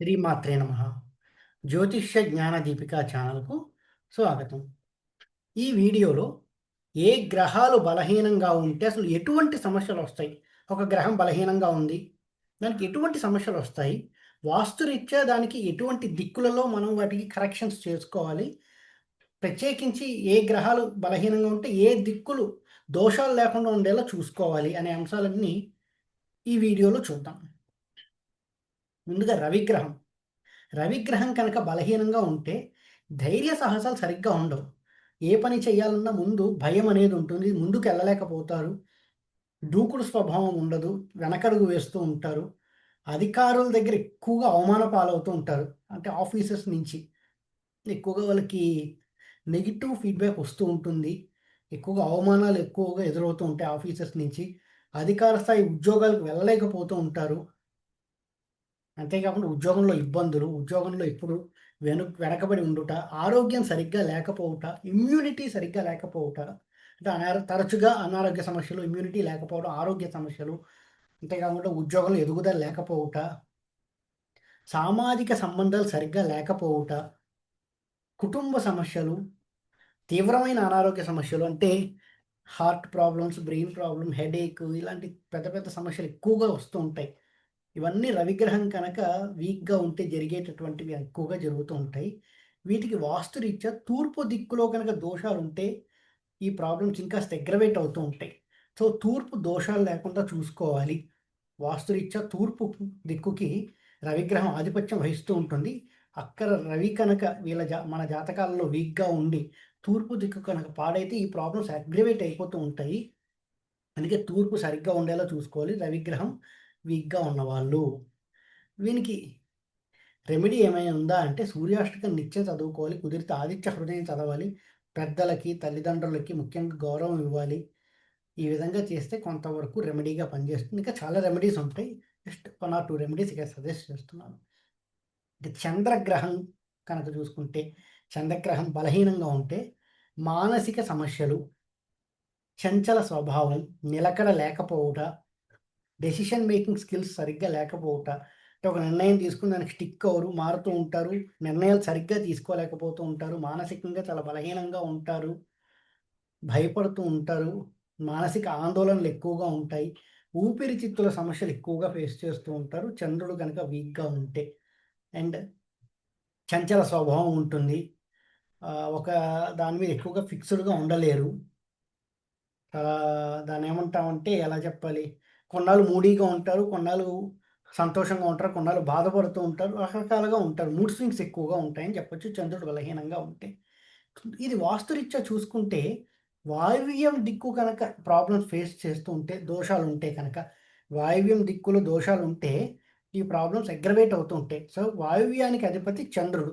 శ్రీమాత్రే నమః. జ్యోతిష్య జ్ఞాన దీపిక ఛానల్కు స్వాగతం. ఈ వీడియోలో ఏ గ్రహాలు బలహీనంగా ఉంటే అసలు ఎటువంటి సమస్యలు వస్తాయి? ఒక గ్రహం బలహీనంగా ఉంది, దానికి ఎటువంటి సమస్యలు వస్తాయి? వాస్తురీత్యా దానికి ఎటువంటి దిక్కులలో మనం వాటికి కరెక్షన్స్ చేసుకోవాలి? ప్రత్యేకించి ఏ గ్రహాలు బలహీనంగా ఉంటే ఏ దిక్కులు దోషాలు లేకుండా ఉండేలా చూసుకోవాలి అనే అంశాలన్నీ ఈ వీడియోలో చూద్దాం. ముందుగా రవిగ్రహం. రవిగ్రహం కనుక బలహీనంగా ఉంటే ధైర్య సాహసాలు సరిగ్గా ఉండవు. ఏ పని చేయాలన్నా ముందు భయం అనేది ఉంటుంది. ముందుకు వెళ్ళలేకపోతారు. దూకుడు స్వభావం ఉండదు. వెనకడుగు వేస్తూ ఉంటారు. అధికారుల దగ్గర ఎక్కువగా అవమాన పాలవుతూ ఉంటారు. అంటే ఆఫీసర్స్ నుంచి ఎక్కువగా వాళ్ళకి నెగెటివ్ ఫీడ్‌బ్యాక్ వస్తూ ఉంటుంది. ఎక్కువగా అవమానాలు ఎక్కువగా ఎదురవుతూ ఉంటాయి ఆఫీసర్స్ నుంచి. అధికార స్థాయి ఉద్యోగాలకు వెళ్ళలేకపోతూ ఉంటారు. అంతేకాకుండా ఉద్యోగంలో ఇబ్బందులు, ఉద్యోగంలో ఎప్పుడు వెనకబడి ఉండుట, ఆరోగ్యం సరిగ్గా లేకపోవుట, ఇమ్యూనిటీ సరిగ్గా లేకపోవుట, అంటే తరచుగా అనారోగ్య సమస్యలు, ఇమ్యూనిటీ లేకపోవడం, ఆరోగ్య సమస్యలు, అంతేకాకుండా ఉద్యోగంలో ఎదుగుదల లేకపోవుట, సామాజిక సంబంధాలు సరిగ్గా లేకపోవుట, కుటుంబ సమస్యలు, తీవ్రమైన అనారోగ్య సమస్యలు అంటే heart problems, brain problem, headache ఇలాంటి పెద్ద పెద్ద సమస్యలు ఎక్కువగా వస్తూ ఉంటాయి. ఇవన్నీ రవిగ్రహం కనుక వీక్‌గా ఉంటే జరిగేటటువంటివి ఎక్కువగా జరుగుతూ ఉంటాయి. వీటికి వాస్తురీత్యా తూర్పు దిక్కులో గనక దోషాలుంటే ఈ ప్రాబ్లమ్స్ ఇంకాస్త అగ్రవేట్ అవుతూ ఉంటాయి. సో, తూర్పు దోషాలు లేకుండా చూసుకోవాలి. వాస్తురీత్యా తూర్పు దిక్కుకి రవిగ్రహం ఆధిపత్యం వహిస్తూ ఉంటుంది. అక్కడ రవి కనుక మన జాతకాలలో వీక్‌గా ఉండి, తూర్పు దిక్కు కనుక పాడైతే ఈ ప్రాబ్లమ్స్ అగ్రవేట్ అయిపోతూ ఉంటాయి. అందుకే తూర్పు సరిగ్గా ఉండేలా చూసుకోవాలి రవిగ్రహం వీక్‌గా ఉన్నవాళ్ళు. వీనికి రెమెడీ ఏమైనా ఉందా అంటే సూర్యాష్టకం నిత్యం చదువుకోవాలి. కుదిరితే ఆదిత్య హృదయం చదవాలి. పెద్దలకి, తల్లిదండ్రులకి ముఖ్యంగా గౌరవం ఇవ్వాలి. ఈ విధంగా చేస్తే కొంతవరకు రెమెడీగా పనిచేస్తుంది. ఇంకా చాలా రెమెడీస్ ఉంటాయి. జస్ట్ 1 ఆర్ 2 రెమెడీస్ ఇక్కడ సజెస్ట్ చేస్తున్నాను. ఇక చంద్రగ్రహం కనుక చూసుకుంటే, చంద్రగ్రహం బలహీనంగా ఉంటే మానసిక సమస్యలు, చంచల స్వభావం, నిలకడ లేకపోవుట, డెసిషన్ మేకింగ్ స్కిల్స్ సరిగ్గా లేకపోవుట. అంటే ఒక నిర్ణయం తీసుకొని దానికి స్టిక్ అవ్వరు. మారుతూ ఉంటారు. నిర్ణయాలు సరిగ్గా తీసుకోలేకపోతూ ఉంటారు. మానసికంగా చాలా బలహీనంగా ఉంటారు. భయపడుతూ ఉంటారు. మానసిక ఆందోళనలు ఎక్కువగా ఉంటాయి. ఊపిరితిత్తుల సమస్యలు ఎక్కువగా ఫేస్ చేస్తూ ఉంటారు. చంద్రుడు గనక వీక్‌గా ఉంటే. అండ్ చంచల స్వభావం ఉంటుంది. ఒక దాని మీద ఎక్కువగా ఫిక్స్‌డ్‌గా ఉండలేరు. దాన్నేమంటామంటే ఎలా చెప్పాలి? కొన్నాళ్ళు మూడీగా ఉంటారు. కొన్నాళ్ళు సంతోషంగా ఉంటారు. కొన్నాళ్ళు బాధపడుతూ ఉంటారు. రకరకాలుగా ఉంటారు. మూడ్ స్వింగ్స్ ఎక్కువగా ఉంటాయని చెప్పొచ్చు చంద్రుడు బలహీనంగా ఉంటే. ఇది వాస్తురీత్యా చూసుకుంటే వాయువ్యం దిక్కు కనుక ప్రాబ్లమ్స్ ఫేస్ చేస్తూ ఉంటే, దోషాలుంటే కనుక, వాయువ్యం దిక్కులో దోషాలుంటే ఈ ప్రాబ్లమ్స్ అగ్రవేట్ అవుతూ ఉంటాయి. సో, వాయువ్యానికి అధిపతి చంద్రుడు.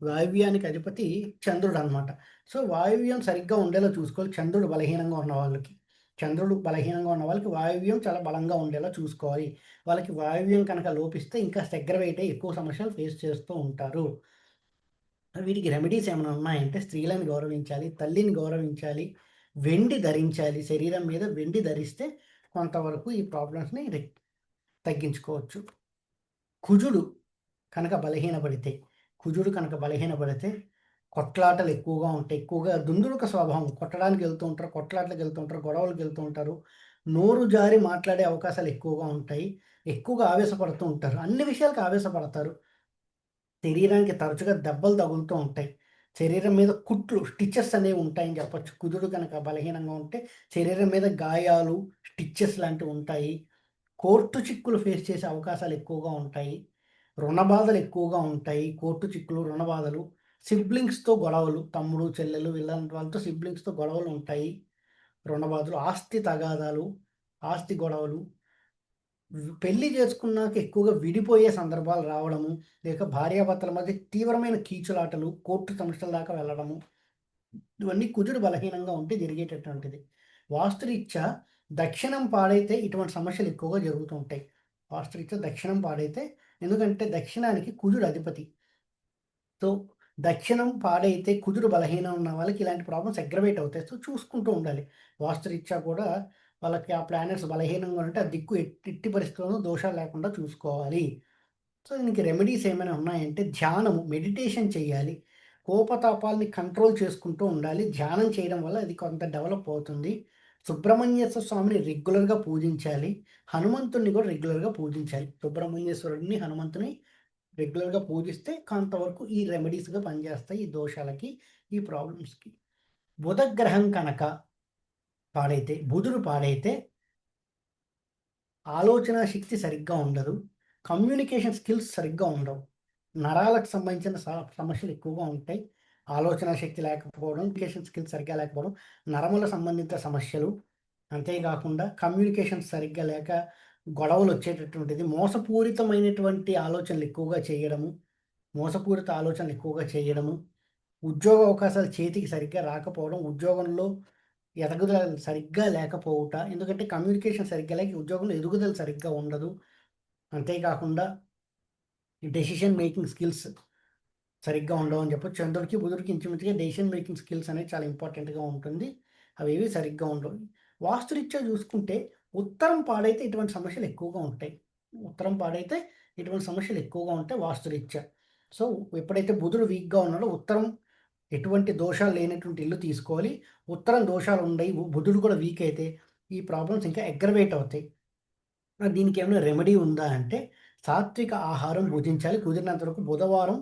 వాయువ్యానికి అధిపతి చంద్రుడనమాట. సో, వాయువ్యం సరిగ్గా ఉండేలా చూసుకోవాలి చంద్రుడు బలహీనంగా ఉన్న వాళ్ళకి. చంద్రుడు బలహీనంగా ఉన్న వాళ్ళకి వాయువ్యం చాలా బలంగా ఉండేలా చూసుకోవాలి. వాళ్ళకి వాయువ్యం కనుక లోపిస్తే ఇంకా అగ్రవేట్ అయ్యి ఎక్కువ సమస్యలు ఫేస్ చేస్తూ ఉంటారు. వీటికి రెమెడీస్ ఏమైనా ఉన్నాయంటే స్త్రీలను గౌరవించాలి, తల్లిని గౌరవించాలి, వెండి ధరించాలి. శరీరం మీద వెండి ధరిస్తే కొంతవరకు ఈ ప్రాబ్లమ్స్‌ని తగ్గించుకోవచ్చు. కుజుడు కనుక బలహీనపడితే, కుజుడు కనుక బలహీనపడితే కొట్లాటలు ఎక్కువగా ఉంటాయి. ఎక్కువగా దుందుడుక స్వభావం. కొట్టడానికి వెళ్తూ ఉంటారు, కొట్లాటలకు వెళ్తూ ఉంటారు, గొడవలకు వెళ్తూ ఉంటారు. నోరు జారి మాట్లాడే అవకాశాలు ఎక్కువగా ఉంటాయి. ఎక్కువగా ఆవేశపడుతూ ఉంటారు. అన్ని విషయాలకి ఆవేశపడతారు. శరీరానికి తరచుగా దెబ్బలు తగులుతూ ఉంటాయి. శరీరం మీద కుట్లు, స్టిచెస్ అనేవి ఉంటాయని చెప్పొచ్చు. కుజుడు గనక బలహీనంగా ఉంటే శరీరం మీద గాయాలు, స్టిచెస్ లాంటివి ఉంటాయి. కోర్టు చిక్కులు ఫేస్ చేసే అవకాశాలు ఎక్కువగా ఉంటాయి. రుణ బాధలు ఎక్కువగా ఉంటాయి. కోర్టు చిక్కులు, రుణ బాధలు, సిబ్లింగ్స్‌తో గొడవలు, తమ్ముడు, చెల్లెలు ఇలాంటి వాళ్ళతో సిబ్లింగ్స్‌తో గొడవలు ఉంటాయి. రుణ బాధలు, ఆస్తి తగాదాలు, ఆస్తి గొడవలు, పెళ్లి చేసుకున్నాక ఎక్కువగా విడిపోయే సందర్భాలు రావడము, లేక భార్యాభర్తల మధ్య తీవ్రమైన కీచులాటలు, కోర్టు సమస్యల దాకా వెళ్ళడము, ఇవన్నీ కుజుడు బలహీనంగా ఉంటే జరిగేటటువంటిది. వాస్తురీత్యా దక్షిణం పాడైతే ఇటువంటి సమస్యలు ఎక్కువగా జరుగుతూ ఉంటాయి. వాస్తురీత్యా దక్షిణం పాడైతే ఎందుకంటే దక్షిణానికి కుజుడు అధిపతి. సో, దక్షిణం పాడైతే కుజుడు బలహీనం ఉన్న వాళ్ళకి ఇలాంటి ప్రాబ్లమ్స్ అగ్రవేట్ అవుతాయి. సో, చూసుకుంటూ ఉండాలి. వాస్తురీత్యా కూడా వాళ్ళకి ఆ ప్లానెట్స్ బలహీనంగా ఉంటే ఆ దిక్కు ఎట్టి పరిస్థితుల్లోనూ దోషాలు లేకుండా చూసుకోవాలి. సో, దీనికి రెమెడీస్ ఏమైనా ఉన్నాయంటే ధ్యానము, మెడిటేషన్ చేయాలి. కోపతాపాలని కంట్రోల్ చేసుకుంటూ ఉండాలి. ధ్యానం చేయడం వల్ల అది కొంత డెవలప్ అవుతుంది. సుబ్రహ్మణ్యేశ్వర స్వామిని రెగ్యులర్‌గా పూజించాలి. హనుమంతుడిని కూడా రెగ్యులర్‌గా పూజించాలి. సుబ్రహ్మణ్యేశ్వరుడిని, హనుమంతుని రెగ్యులర్‌గా పూజిస్తే కొంతవరకు ఈ రెమెడీస్‌గా పనిచేస్తాయి. ఈ దోషాలకి, ఈ ప్రాబ్లమ్స్‌కి. బుధగ్రహం కనుక బుధుడు పాడైతే ఆలోచనా శక్తి సరిగ్గా ఉండదు. కమ్యూనికేషన్ స్కిల్స్ సరిగ్గా ఉండవు. నరాలకు సంబంధించిన సమస్యలు ఎక్కువగా ఉంటాయి. ఆలోచనా శక్తి లేకపోవడం, కమ్యూనికేషన్ స్కిల్స్ సరిగ్గా లేకపోవడం, నరముల సంబంధిత సమస్యలు, అంతేగాకుండా కమ్యూనికేషన్ సరిగ్గా లేక గొడవలొచ్చేటటువంటిది, మోసపూరితమైనటువంటి ఆలోచనలు ఎక్కువగా చేయడము, మోసపూరిత ఆలోచనలు ఎక్కువగా చేయడము, ఉద్యోగ అవకాశాలు చేతికి సరిగ్గా రాకపోవడం, ఉద్యోగంలో ఎదుగుదల సరిగ్గా లేకపోవుట. ఎందుకంటే కమ్యూనికేషన్ సరిగ్గా లేక ఉద్యోగంలో ఎదుగుదల సరిగ్గా ఉండదు. అంతేకాకుండా డెసిషన్ మేకింగ్ స్కిల్స్ సరిగ్గా ఉండవని చెప్పొచ్చు. చంద్రుడికి, బుధుడికి ఇంచుమించుగా డెసిషన్ మేకింగ్ స్కిల్స్ అనేది చాలా ఇంపార్టెంట్‌గా ఉంటుంది. అవేవి సరిగ్గా ఉండవు. వాస్తురీత్యా చూసుకుంటే ఉత్తరం పాడైతే ఇటువంటి సమస్యలు ఎక్కువగా ఉంటాయి. ఉత్తరం పాడైతే ఇటువంటి సమస్యలు ఎక్కువగా ఉంటాయి వాస్తురీత్యా. సో, ఎప్పుడైతే బుధుడు వీక్‌గా ఉన్నాడో ఉత్తరం ఎటువంటి దోషాలు లేనటువంటి ఇల్లు తీసుకోవాలి. ఉత్తరం దోషాలు ఉండయి. బుధుడు కూడా వీక్ అయితే ఈ ప్రాబ్లమ్స్ ఇంకా అగ్రవేట్ అవుతాయి. దీనికేమైనా రెమెడీ ఉందా అంటే సాత్విక ఆహారం భుజించాలి. కుదిరినంత వరకు బుధవారం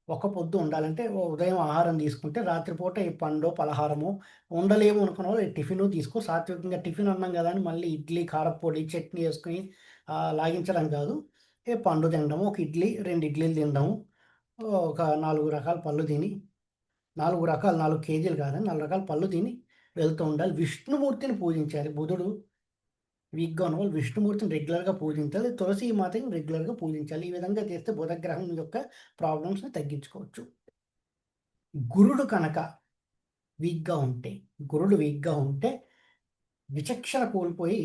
ఒక్క పొద్దు ఉండాలంటే ఉదయం ఆహారం తీసుకుంటే రాత్రిపూట ఈ పండో, పలహారమో ఉండలేము అనుకున్న వాళ్ళు టిఫిను తీసుకో. సాత్వికంగా టిఫిన్ అన్నాం కదా అని మళ్ళీ ఇడ్లీ, కారప్పొడి, చట్నీ యేసుకొని లాగించడం కాదు. పండు తినడము, ఒక ఇడ్లీ, 2 ఇడ్లీలు తినడము, ఒక 4 రకాల పళ్ళు తిని 4 కేజీలు కాదండి. 4 రకాల పళ్ళు తిని వెళ్తూ ఉండాలి. విష్ణుమూర్తిని పూజించాలి. బుధుడు వీక్‌గా ఉన్నవాళ్ళు విష్ణుమూర్తిని రెగ్యులర్‌గా పూజించాలి. తులసి మాతని రెగ్యులర్‌గా పూజించాలి. ఈ విధంగా చేస్తే బుధగ్రహం యొక్క ప్రాబ్లమ్స్‌ని తగ్గించుకోవచ్చు. గురుడు కనుక వీక్‌గా ఉంటే, గురుడు వీక్‌గా ఉంటే విచక్షణ కోల్పోయి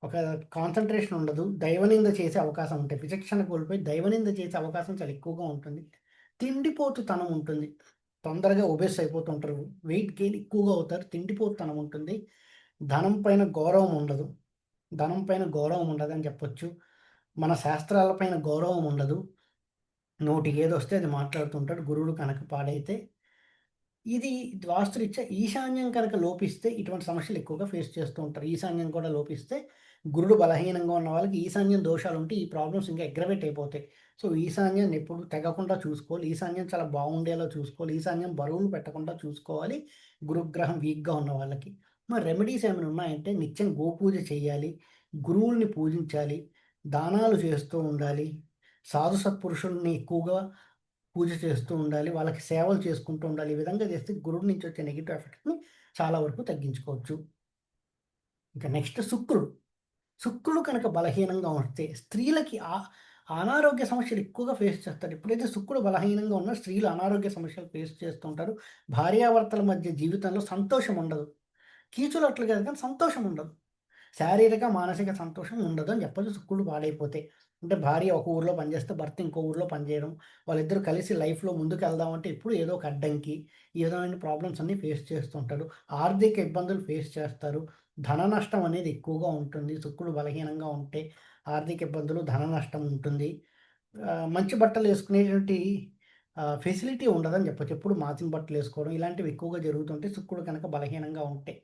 ఒక కాన్సంట్రేషన్ ఉండదు. దైవనింద చేసే అవకాశం ఉంటాయి. విచక్షణ కోల్పోయి దైవనింద చేసే అవకాశం చాలా ఎక్కువగా ఉంటుంది. తిండిపోతుతనం ఉంటుంది. తొందరగా ఒబెస్ అయిపోతుంటారు. వెయిట్ గెయిన్ ఎక్కువగా అవుతారు. తిండిపోతుతనం ఉంటుంది. ధనం పైన గౌరవం ఉండదు. ధనం పైన గౌరవం ఉండదని చెప్పొచ్చు. మన శాస్త్రాల పైన గౌరవం ఉండదు. నోటికేదొస్తే అది మాట్లాడుతుంటాడు గురుడు కనుక పాడైతే. ఇది వాస్తురీత్యా ఈశాన్యం కనుక లోపిస్తే ఇటువంటి సమస్యలు ఎక్కువగా ఫేస్ చేస్తూ ఉంటారు. ఈశాన్యం కూడా లోపిస్తే గురుడు బలహీనంగా ఉన్న వాళ్ళకి ఈశాన్యం దోషాలుంటే ఈ ప్రాబ్లమ్స్ ఇంకా అగ్రవేట్ అయిపోతాయి. సో, ఈశాన్యాన్ని ఎప్పుడు తెగకుండా చూసుకోవాలి. ఈశాన్యం చాలా బాగుండేలా చూసుకోవాలి. ఈశాన్యం బరువులు పెట్టకుండా చూసుకోవాలి. గురుగ్రహం వీక్‌గా ఉన్న వాళ్ళకి. మరి రెమెడీస్ ఏమైనా ఉన్నాయంటే నిత్యం గోపూజ చేయాలి. గురువుల్ని పూజించాలి. దానాలు చేస్తూ ఉండాలి. సాధు సత్పురుషుల్ని ఎక్కువగా పూజ చేస్తూ ఉండాలి. వాళ్ళకి సేవలు చేసుకుంటూ ఉండాలి. ఈ విధంగా చేస్తే గురువు నుంచి వచ్చే నెగెటివ్ ఎఫెక్ట్‌ని చాలా వరకు తగ్గించుకోవచ్చు. ఇంకా నెక్స్ట్ శుక్రుడు. శుక్రుడు కనుక బలహీనంగా ఉంటే స్త్రీలకి అనారోగ్య సమస్యలు ఎక్కువగా ఫేస్ చేస్తారు. ఎప్పుడైతే శుక్రుడు బలహీనంగా ఉన్నా స్త్రీలు అనారోగ్య సమస్యలు ఫేస్ చేస్తూ ఉంటారు. భార్యాభర్తల మధ్య జీవితంలో సంతోషం ఉండదు. కీచులట్లు కాదు కానీ సంతోషం ఉండదు. శారీరక, మానసిక సంతోషం ఉండదని చెప్పొచ్చు శుక్రుడు పాడైపోతే. అంటే భార్య ఒక ఊర్లో పనిచేస్తే భర్త ఇంకో ఊర్లో పనిచేయడం. వాళ్ళిద్దరూ కలిసి లైఫ్‌లో ముందుకెళ్దామంటే ఎప్పుడు ఏదో ఒక అడ్డంకి, ఈ విధమైన ప్రాబ్లమ్స్ అన్నీ ఫేస్ చేస్తుంటారు. ఆర్థిక ఇబ్బందులు ఫేస్ చేస్తారు. ధన నష్టం అనేది ఎక్కువగా ఉంటుంది. శుక్రుడు బలహీనంగా ఉంటే ఆర్థిక ఇబ్బందులు, ధన నష్టం ఉంటుంది. మంచి బట్టలేసుకునేటువంటి ఫెసిలిటీ ఉండదని చెప్పొచ్చు. ఎప్పుడు మార్చిన బట్టలేసుకోవడం ఇలాంటివి ఎక్కువగా జరుగుతుంటాయి శుక్రుడు కనుక బలహీనంగా ఉంటే.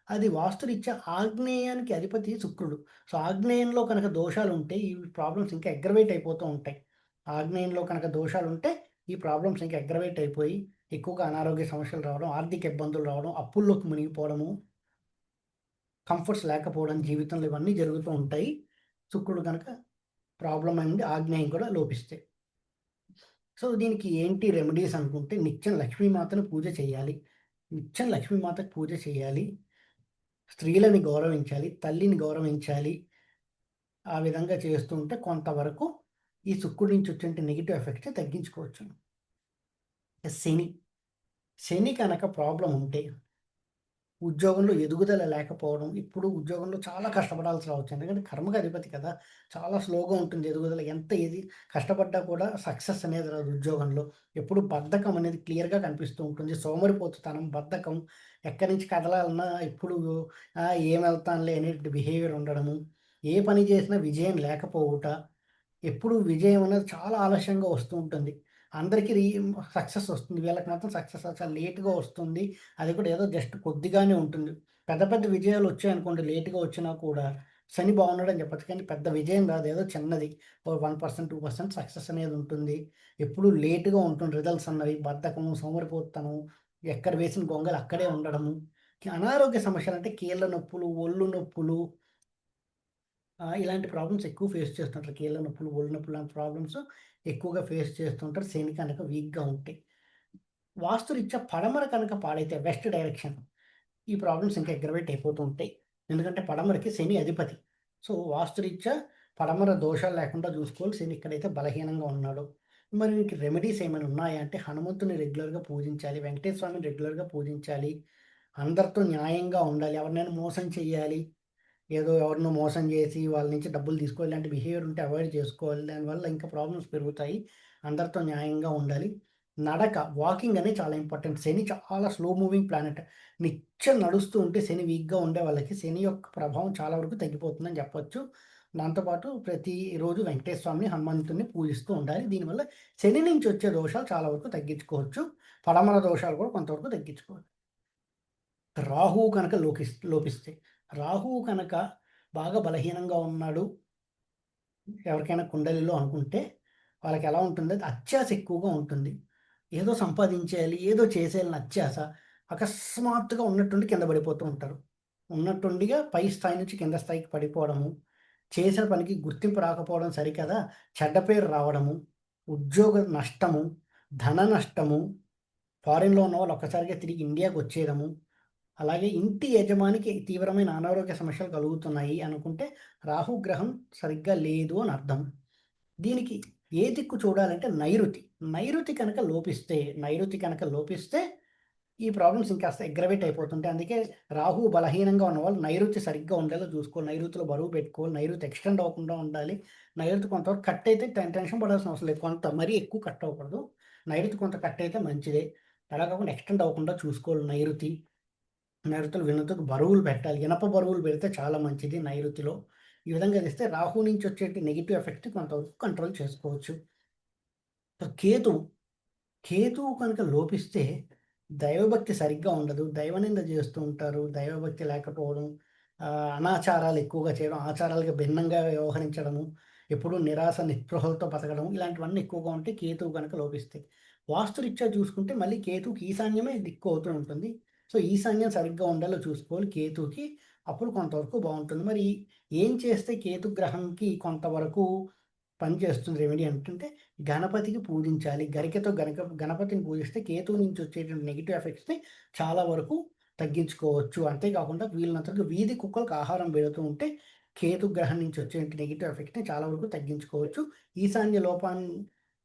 అది వాస్తురీత్యా ఆగ్నేయానికి అధిపతి శుక్రుడు. సో, ఆగ్నేయంలో కనుక దోషాలుంటే ఈ ప్రాబ్లమ్స్ ఇంకా అగ్రవేట్ అయిపోతూ ఉంటాయి. ఆగ్నేయంలో కనుక దోషాలుంటే ఈ ప్రాబ్లమ్స్ ఇంకా అగ్రవేట్ అయిపోయి ఎక్కువగా అనారోగ్య సమస్యలు రావడం, ఆర్థిక ఇబ్బందులు రావడం, అప్పుల్లోకి మునిగిపోవడము, కంఫర్ట్స్ లేకపోవడం జీవితంలో ఇవన్నీ జరుగుతూ ఉంటాయి. శుక్రుడు గనక ప్రాబ్లమ్ అయింది ఆగ్నేయం కూడా లోపిస్తే. సో, దీనికి ఏంటి రెమెడీస్ అనుకుంటే నిత్యం లక్ష్మీమాతను పూజ చేయాలి. నిత్యం లక్ష్మీమాతకు పూజ చేయాలి. స్త్రీలని గౌరవించాలి. తల్లిని గౌరవించాలి. ఆ విధంగా చేస్తూ ఉంటే కొంతవరకు ఈ శుక్రుడి నుంచి వచ్చే నెగెటివ్ ఎఫెక్ట్స్ తగ్గించుకోవచ్చు. శని, శని కనుక ప్రాబ్లమ్ ఉంటే ఉద్యోగంలో ఎదుగుదల లేకపోవడం, ఇప్పుడు ఉద్యోగంలో చాలా కష్టపడాల్సి రావచ్చు. ఎందుకంటే కర్మకు అధిపతి కదా! చాలా స్లోగా ఉంటుంది ఎదుగుదల. ఎంత కష్టపడ్డా కూడా సక్సెస్ అనేది రాదు ఉద్యోగంలో. ఎప్పుడు బద్ధకం అనేది క్లియర్‌గా కనిపిస్తూ ఉంటుంది. సోమరిపోతుతనం, బద్ధకం, ఎక్కడి నుంచి కదలాలన్నా ఎప్పుడు ఏమెళ్తానులే అనేటి బిహేవియర్ ఉండడము, ఏ పని చేసినా విజయం లేకపోవుట, ఎప్పుడు విజయం అనేది చాలా ఆలస్యంగా వస్తూ ఉంటుంది. అందరికీ సక్సెస్ వస్తుంది. వీళ్ళకి మాత్రం సక్సెస్ చాలా లేట్‌గా వస్తుంది. అది కూడా ఏదో జస్ట్ కొద్దిగానే ఉంటుంది. పెద్ద పెద్ద విజయాలు వచ్చాయనుకోండి లేట్‌గా వచ్చినా కూడా శని బాగున్నాడని చెప్పొచ్చు. కానీ పెద్ద విజయం రాదు. ఏదో చిన్నది ఓ 1%, 2% సక్సెస్ అనేది ఉంటుంది. ఎప్పుడూ లేట్‌గా ఉంటుంది రిజల్ట్స్ అన్నవి. బద్ధకము, సోమరిపోతుతనం, ఎక్కడ వేసిన గొంగలు అక్కడే ఉండడము. అనారోగ్య సమస్యలంటే కీళ్ళ నొప్పులు, ఒళ్ళు నొప్పులు, ఇలాంటి ప్రాబ్లమ్స్ ఎక్కువ ఫేస్ చేస్తుంటారు. కీళ్ళ నొప్పులు, ఒళ్ళు నొప్పులు లాంటి ప్రాబ్లమ్స్ ఎక్కువగా ఫేస్ చేస్తుంటారు. శని కనుక వీక్‌గా ఉంటే. వాస్తురీత్యా పడమర కనుక పాడైతే వెస్ట్ డైరెక్షన్ ఈ ప్రాబ్లమ్స్ ఇంకా అగ్రవేట్ అయిపోతూ ఉంటాయి. ఎందుకంటే పడమరకి శని అధిపతి. సో, వాస్తురీత్యా పడమర దోషాలు లేకుండా చూసుకోవాలి. శని ఎక్కడైతే బలహీనంగా ఉన్నాడో. మరి మీకు రెమెడీస్ ఏమైనా ఉన్నాయా అంటే హనుమంతుని రెగ్యులర్‌గా పూజించాలి. వెంకటేశ్వర స్వామిని రెగ్యులర్‌గా పూజించాలి. అందరితో న్యాయంగా ఉండాలి. ఎవరినైనా మోసం చేయాలి, ఏదో ఎవరినో మోసం చేసి వాళ్ళ నుంచి డబ్బులు తీసుకోవాలి. ఇలాంటి బిహేవియర్ ఉంటే అవాయిడ్ చేసుకోవాలి. దానివల్ల ఇంకా ప్రాబ్లమ్స్ పెరుగుతాయి. అందరితో న్యాయంగా ఉండాలి. నడక, వాకింగ్ అనేది చాలా ఇంపార్టెంట్. శని చాలా స్లో మూవింగ్ ప్లానెట్. నిత్యం నడుస్తూ ఉంటే శని వీక్‌గా ఉండే వాళ్ళకి శని యొక్క ప్రభావం చాలా వరకు తగ్గిపోతుందని చెప్పొచ్చు. దాంతో పాటు ప్రతిరోజు వెంకటేశ్వర స్వామిని, హనుమంతుడిని పూజిస్తూ ఉండాలి. దీనివల్ల శని నుంచి వచ్చే దోషాలు చాలా వరకు తగ్గించుకోవచ్చు. పడమర దోషాలు కూడా కొంతవరకు తగ్గించుకోవచ్చు. రాహువు కనుక లోపిస్తే, రాహువు కనుక బాగా బలహీనంగా ఉన్నాడు ఎవరికైనా కుండలిలో అనుకుంటే, వాళ్ళకెలా ఉంటుందంటే అత్యాస ఎక్కువగా ఉంటుంది. ఏదో సంపాదించేయాలి, ఏదో చేసేయాలని అత్యాస. అకస్మాత్తుగా ఉన్నట్టుండి కింద పడిపోతూ ఉంటారు. ఉన్నట్టుండిగా పై స్థాయి నుంచి కింద స్థాయికి పడిపోవడము, చేసిన పనికి గుర్తింపు రాకపోవడం సరికదా, చెడ్డ పేరు రావడము, ఉద్యోగ నష్టము, ధన నష్టము, ఫారిన్‌లో ఉన్నవాళ్ళు ఒక్కసారిగా తిరిగి ఇండియాకొచ్చేయడము, అలాగే ఇంటి యజమానికి తీవ్రమైన అనారోగ్య సమస్యలు కలుగుతున్నాయి అనుకుంటే రాహు గ్రహం సరిగ్గా లేదు అని అర్థం. దీనికి ఏ దిక్కు చూడాలంటే నైరుతి. నైరుతి కనుక లోపిస్తే ఈ ప్రాబ్లమ్స్ ఇంకాస్త అగ్రవేట్ అయిపోతుంటాయి. అందుకే రాహు బలహీనంగా ఉన్నవాళ్ళు నైరుతి సరిగ్గా ఉండేలా చూసుకోవాలి. నైరుతిలో బరువు పెట్టుకోవాలి. నైరుతి ఎక్స్‌టెండ్ అవ్వకుండా ఉండాలి. నైరుతి కొంతవరకు కట్ అయితే టెన్షన్ పడాల్సిన అవసరం లేదు. కొంత మరీ ఎక్కువ కట్ అవ్వకూడదు. నైరుతి కొంత కట్ అయితే మంచిదే. అలా కాకుండా ఎక్స్‌టెండ్ అవ్వకుండా చూసుకోవాలి నైరుతి. నైరుతిలో వినతుకు బరువులు పెట్టాలి. ఇనప బరువులు పెడితే చాలా మంచిది నైరుతిలో. ఈ విధంగా చేస్తే రాహు నుంచి వచ్చేటి నెగెటివ్ ఎఫెక్ట్ కొంతవరకు కంట్రోల్ చేసుకోవచ్చు. కేతువు, కేతువు కనుక లోపిస్తే దైవభక్తి సరిగ్గా ఉండదు. దైవనింద చేస్తూ ఉంటారు. దైవభక్తి లేకపోవడం, అనాచారాలు ఎక్కువగా చేయడం, ఆచారాలకు భిన్నంగా వ్యవహరించడము, ఎప్పుడూ నిరాశ, నిస్పృహలతో బతకడం ఇలాంటివన్నీ ఎక్కువగా ఉంటే కేతువు గనక లోపిస్తాయి. వాస్తురీత్యా చూసుకుంటే మళ్ళీ కేతువుకి ఈశాన్యమే దిక్కు అవుతూ ఉంటుంది. సో, ఈశాన్యం సరిగ్గా ఉండేలా చూసుకోవాలి కేతువుకి. అప్పుడు కొంతవరకు బావుంటుంది. మరి ఏం చేస్తే కేతు గ్రహంకి కొంతవరకు పనిచేస్తుంది రెమెడీ అంటుంటే గణపతికి పూజించాలి. గరికతో గణపతిని పూజిస్తే కేతువు నుంచి వచ్చేటువంటి నెగెటివ్ ఎఫెక్ట్స్‌ని చాలా వరకు తగ్గించుకోవచ్చు. అంతేకాకుండా వీలైనంత వరకు వీధి కుక్కలకు ఆహారం పెడుతూ ఉంటే కేతు గ్రహం నుంచి వచ్చే నెగెటివ్ ఎఫెక్ట్‌ని చాలా వరకు తగ్గించుకోవచ్చు. ఈశాన్య లోపం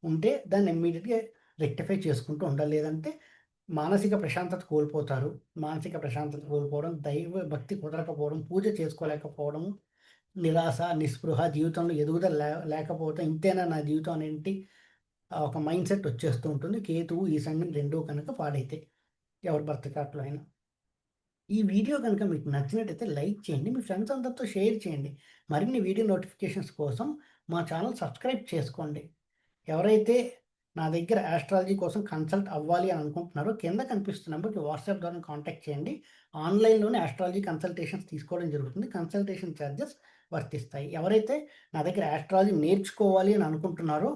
ఉంటే దాన్ని ఇమ్మీడియేట్‌గా రెక్టిఫై చేసుకుంటూ ఉండాలి. లేదంటే మానసిక ప్రశాంతత కోల్పోతారు. మానసిక ప్రశాంతత కోల్పోవడం, దైవ భక్తి కుదరకపోవడం, పూజ చేసుకోలేకపోవడం, నిరాశ, నిస్పృహ, జీవితంలో ఎదుగుదల లేకపోతే ఇంతేనా నా జీవితం అనేంటి ఒక మైండ్‌సెట్ వచ్చేస్తూ ఉంటుంది. కేతువు, ఈశాన్యం 2 కనుక పాడైతే ఎవరి భర్త చార్ట్‌లో అయినా. ఈ వీడియో గనుక మీకు నచ్చినట్టయితే లైక్ చేయండి. మీ ఫ్రెండ్స్ అందరితో షేర్ చేయండి. మరిన్ని వీడియో నోటిఫికేషన్స్ కోసం మా ఛానల్ సబ్స్క్రైబ్ చేసుకోండి. ఎవరైతే నా దగ్గర యాస్ట్రాలజీ కోసం కన్సల్ట్ అవ్వాలి అని అనుకుంటున్నారో కింద కనిపిస్తున్న నంబర్‌కి వాట్సాప్ ద్వారా కాంటాక్ట్ చేయండి. ఆన్‌లైన్‌లోనే యాస్ట్రాలజీ కన్సల్టేషన్స్ తీసుకోవడం జరుగుతుంది. కన్సల్టేషన్ చార్జెస్ వర్తిస్తాయి. ఎవరైతే నా దగ్గర యాస్ట్రాలజీ నేర్చుకోవాలి అని అనుకుంటున్నారో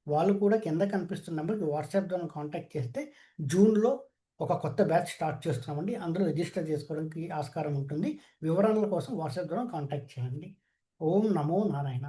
వాళ్ళు కూడా కింద కనిపిస్తున్న నంబర్‌కి వాట్సాప్ ద్వారా కాంటాక్ట్ చేస్తే జూన్‌లో ఒక కొత్త బ్యాచ్ స్టార్ట్ చేస్తున్నామండి. అందులో రిజిస్టర్ చేసుకోవడానికి ఆస్కారం ఉంటుంది. వివరాల కోసం వాట్సాప్ ద్వారా కాంటాక్ట్ చేయండి. ఓం నమో నారాయణ.